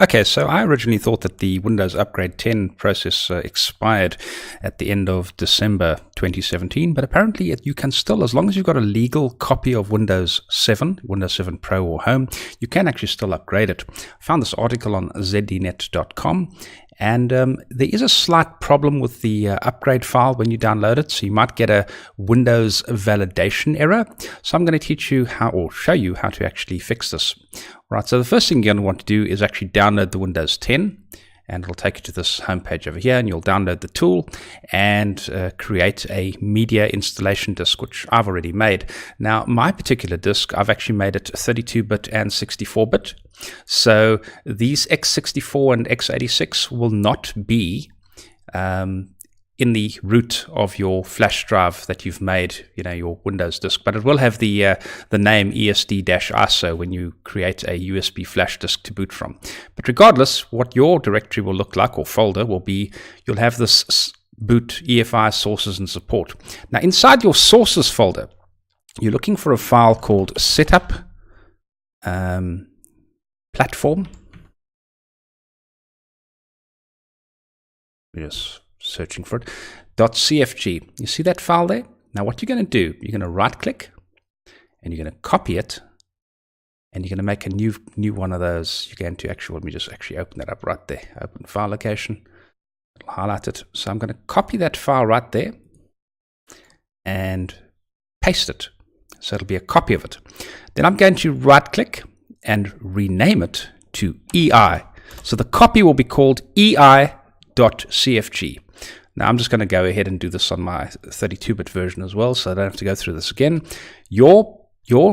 Okay, so I originally thought that the Windows Upgrade 10 process expired at the end of December 2017, but apparently you can still, as long as you've got a legal copy of Windows 7, Windows 7 Pro or Home, you can actually still upgrade it. I found this article on zdnet.com, and there is a slight problem with the upgrade file when you download it, so you might get a Windows validation error. So I'm going to teach you how, or show you how to actually fix this. Right, so the first thing you're going to want to do is actually download the Windows 10, and it'll take you to this home page over here, and you'll download the tool and create a media installation disk, which I've already made. Now, my particular disk, I've actually made it 32-bit and 64-bit. So these x64 and x86 will not be in the root of your flash drive that you've made, your Windows disk, but it will have the name ESD-ISO when you create a USB flash disk to boot from. But regardless, what your directory will look like, or folder, will be, you'll have this boot EFI sources and support. Now, inside your sources folder, you're looking for a file called setup platform. Yes. Searching for it, .cfg. You see that file there? Now what you're going to do, you're going to right click and you're going to copy it, and you're going to make a new one of those. You're going to actually, let me just actually open that up right there. Open file location. It'll highlight it. So I'm going to copy that file right there and paste it. So it'll be a copy of it. Then I'm going to right click and rename it to EI. So the copy will be called EI.cfg. Now I'm just going to go ahead and do this on my 32-bit version as well, so I don't have to go through this again. Your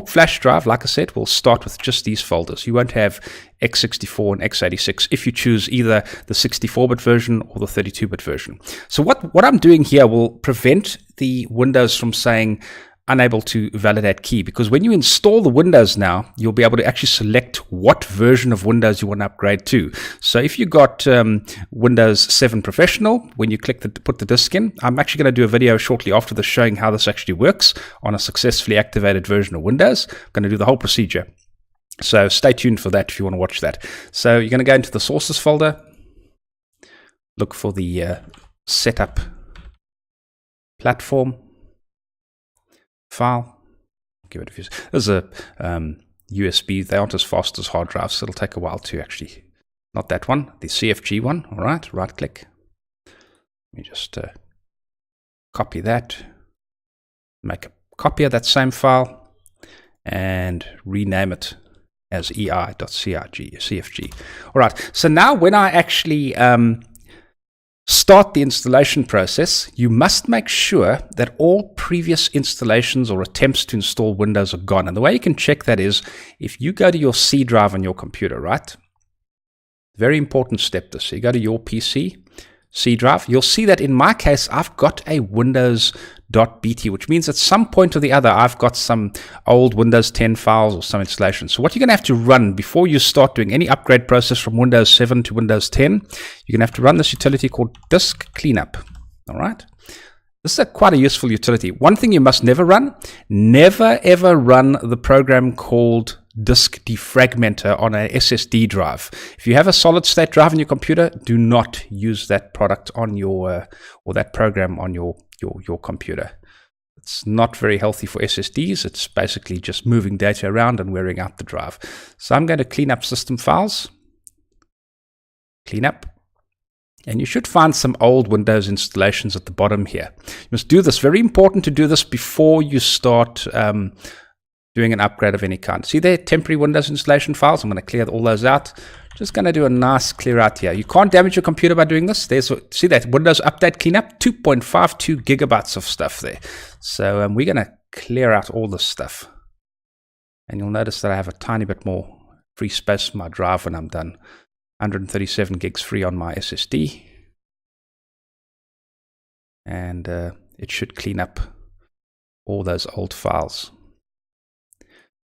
flash drive, like I said, will start with just these folders. You won't have x64 and x86 if you choose either the 64-bit version or the 32-bit version. So what I'm doing here will prevent the Windows from saying unable to validate key, because when you install the Windows now, you'll be able to actually select what version of Windows you want to upgrade to. So if you got Windows 7 Professional, when you click put the disk in, I'm actually going to do a video shortly after this showing how this actually works on a successfully activated version of Windows. I'm going to do the whole procedure. So stay tuned for that if you want to watch that. So you're going to go into the sources folder, look for the setup platform file. Give it a few. There's a USB. They aren't as fast as hard drives, so it'll take a while to actually. Not that one, the CFG one. All right, right click. Let me just copy that. Make a copy of that same file and rename it as EI.cfg. All right. So now when I actually start the installation process, you must make sure that all previous installations or attempts to install Windows are gone. And the way you can check that is if you go to your C drive on your computer, right? Very important step this. So you go to your PC, C drive. You'll see that in my case, I've got a Windows.bt, which means at some point or the other, I've got some old Windows 10 files or some installation. So what you're going to have to run before you start doing any upgrade process from Windows 7 to Windows 10, you're going to have to run this utility called disk cleanup. All right. This is quite a useful utility. One thing you must never run, never ever run the program called disk defragmenter on a SSD drive. If you have a solid state drive in your computer, do not use that product on your or that program on your computer. It's not very healthy for SSDs. It's basically just moving data around and wearing out the drive. So I'm going to clean up system files. Clean up. And you should find some old Windows installations at the bottom here. You must do this. Very important to do this before you start doing an upgrade of any kind. See there, temporary Windows installation files. I'm going to clear all those out. Just going to do a nice clear out here. You can't damage your computer by doing this. See that Windows Update Cleanup, 2.52 gigabytes of stuff there. So we're going to clear out all this stuff. And you'll notice that I have a tiny bit more free space on my drive when I'm done. 137 gigs free on my SSD. And it should clean up all those old files.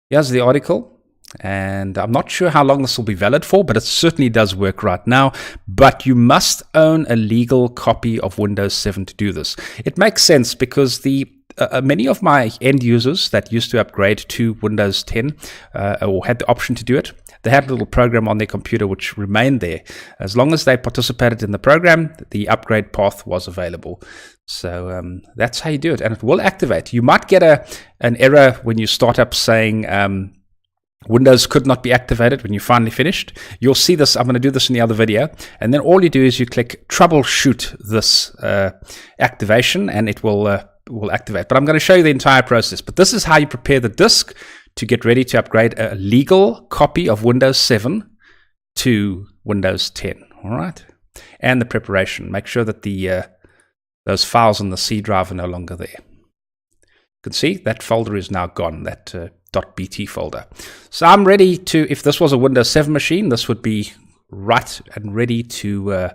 Here's the article. And I'm not sure how long this will be valid for, but it certainly does work right now. But you must own a legal copy of Windows 7 to do this. It makes sense because many of my end users that used to upgrade to Windows 10 or had the option to do it, they had a little program on their computer which remained there. As long as they participated in the program, the upgrade path was available. So that's how you do it, and it will activate. You might get an error when you start up saying Windows could not be activated when you finally finished. You'll see this. I'm going to do this in the other video. And then all you do is you click troubleshoot this activation, and it will activate. But I'm going to show you the entire process. But this is how you prepare the disk to get ready to upgrade a legal copy of Windows 7 to Windows 10. All right. And the preparation. Make sure that those files on the C drive are no longer there. You can see that folder is now gone, that .bt folder. So I'm ready to, if this was a Windows 7 machine, this would be right and ready to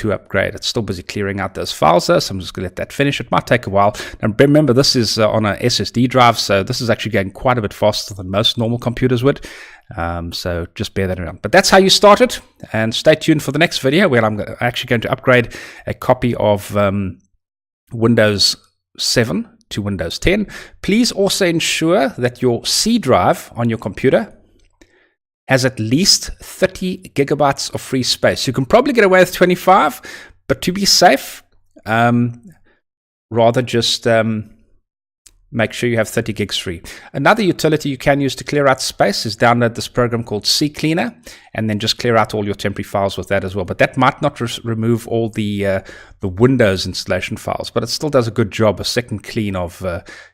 upgrade. It's still busy clearing out those files though, so I'm just going to let that finish. It might take a while. And remember, this is on a SSD drive, so this is actually going quite a bit faster than most normal computers would. So just bear that in mind. But that's how you start it, and stay tuned for the next video where I'm actually going to upgrade a copy of Windows 7 to Windows 10. Please also ensure that your C drive on your computer has at least 30 gigabytes of free space. You can probably get away with 25, but to be safe, rather just make sure you have 30 gigs free. Another utility you can use to clear out space is download this program called CCleaner, and then just clear out all your temporary files with that as well. But that might not remove all the Windows installation files, but it still does a good job, a second clean of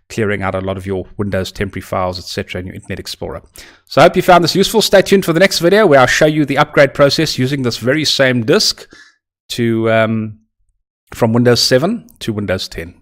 clearing out a lot of your Windows temporary files, etc. in your Internet Explorer. So I hope you found this useful. Stay tuned for the next video where I'll show you the upgrade process using this very same disk to from Windows 7 to Windows 10.